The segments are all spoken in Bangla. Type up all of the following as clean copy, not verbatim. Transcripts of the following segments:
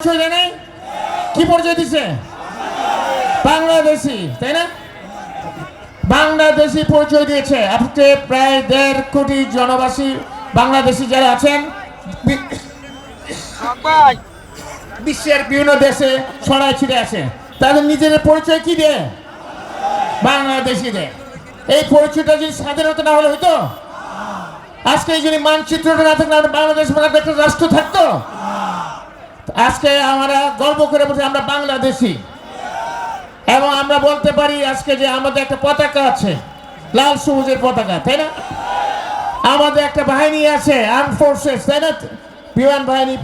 পরিচয় দেয় নাই? কি পরিচয় দিছে? বাংলাদেশি, তাই না? বাংলাদেশি পরিচয় দিয়েছে। আজকে প্রায় 1.5 কোটি জনবাসী বাংলাদেশি যারা আছেন বিশ্বের বিভিন্ন দেশে ছড়ায় ছিটে আছে, তাদের নিজেদের পরিচয় কি দেয়? বাংলাদেশি দেয়। এই পরিচয়টা যদি স্বাধীনতা না হলে হইতো? আজকে যদি মানচিত্রটা না থাকলে বাংলাদেশ একটা রাষ্ট্র থাকতো? আজকে আমরা গর্ব করে বলছি আমরা বাংলাদেশি, এবং আমরা বলতে পারি আজকে যে আমাদের একটা পতাকা আছে, লাল সবুজের পতাকা, তাই না? আমাদের একটা বাহিনী আছে, আর্ম ফোর্সেস, তাই না? বিমান বাহিনী,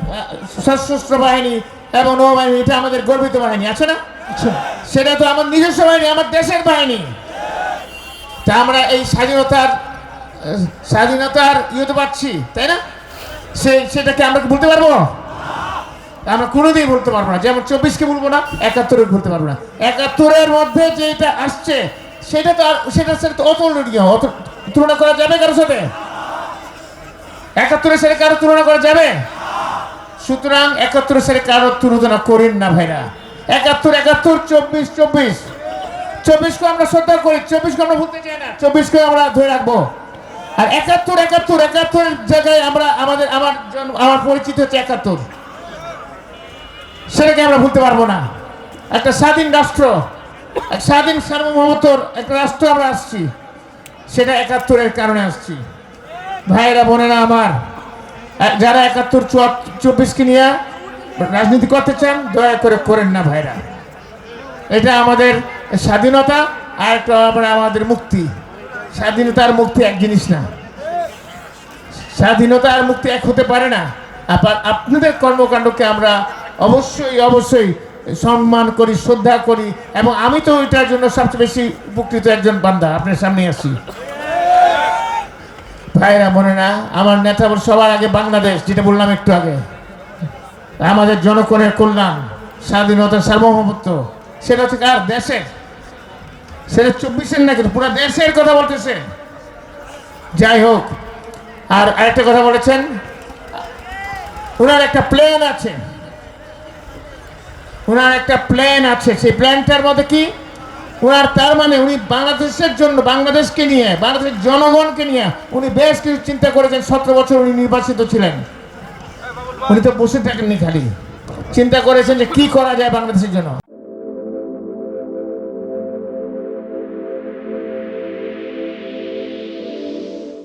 সশস্ত্র বাহিনী এবং নৌবাহিনী, এটা আমাদের গর্বিত বাহিনী, আছে না? সেটা তো আমার নিজস্ব বাহিনী, আমার দেশের বাহিনী। তা আমরা এই স্বাধীনতার ইয়েতে পাচ্ছি, তাই না? সেটাকে আমরা বলতে পারবো? আমরা কোনোদিন বলতে পারবো না। যেমন 24কে বলবো না, 71 বলতে পারবো না। 71-এর মধ্যে যেটা আসছে সেটা তো অতুলনীয়, তুলনা করা যাবে কারোর সাথে? 71-এর সাথে কারো তুলনা করা যাবে? সুতরাং 71-এর সাথে কারো তুলনা করেন না ভাইরা। 71, 24কে আমরা শ্রদ্ধা করি, 24কে আমরা ভুলতে চাই না, 24কে আমরা ধরে রাখবো। আর 71 জায়গায় আমরা আমার পরিচিত হচ্ছে 71, সেটাকে আমরা ভুলতে পারবো না। একটা স্বাধীন রাষ্ট্র, এক স্বাধীন সার্বভৌমত্বর একটা রাষ্ট্র আমরা আসছি, সেটা 71-এর কারণে আসছি। ভাইয়েরা বোনেরা আমার, যারা 71, 24কে নিয়ে রাজনীতি করতে চান দয়া করে করেন না ভাইরা। এটা আমাদের স্বাধীনতা আর একটা আমাদের মুক্তি। স্বাধীনতা আর মুক্তি এক জিনিস না, স্বাধীনতা আর মুক্তি এক হতে পারে না। আপনাদের কর্মকাণ্ডকে আমরা অবশ্যই সম্মান করি, শ্রদ্ধা করি, এবং আমি তো এটার জন্য সবচেয়ে বেশি উপকৃত একজন বান্দা, আপনার সামনে আসি। ভাইরা বোনেরা, আমার নেতা সবার আগে বাংলাদেশ, যেটা বললাম একটু আগে, আমাদের জনগণের কল্যাণ, স্বাধীনতা, সার্বভৌমত্ব, সেটা হচ্ছে কার? দেশের। সেটা 24-এর না, কিন্তু পুরো দেশের কথা বলতেছে। যাই হোক, আর আরেকটা কথা বলেছেন, ওনার একটা প্ল্যান আছে, সেই প্ল্যানটার মধ্যে কি ওনার, তার মানে উনি বাংলাদেশের জন্য, বাংলাদেশকে নিয়ে, বাংলাদেশের জনগণকে নিয়ে উনি বেশ কিছু চিন্তা করেছেন। 17 বছর উনি নির্বাচিত ছিলেন, উনি তো বসে থাকেননি, খালি চিন্তা করেছেন যে কি করা যায় বাংলাদেশের জন্য।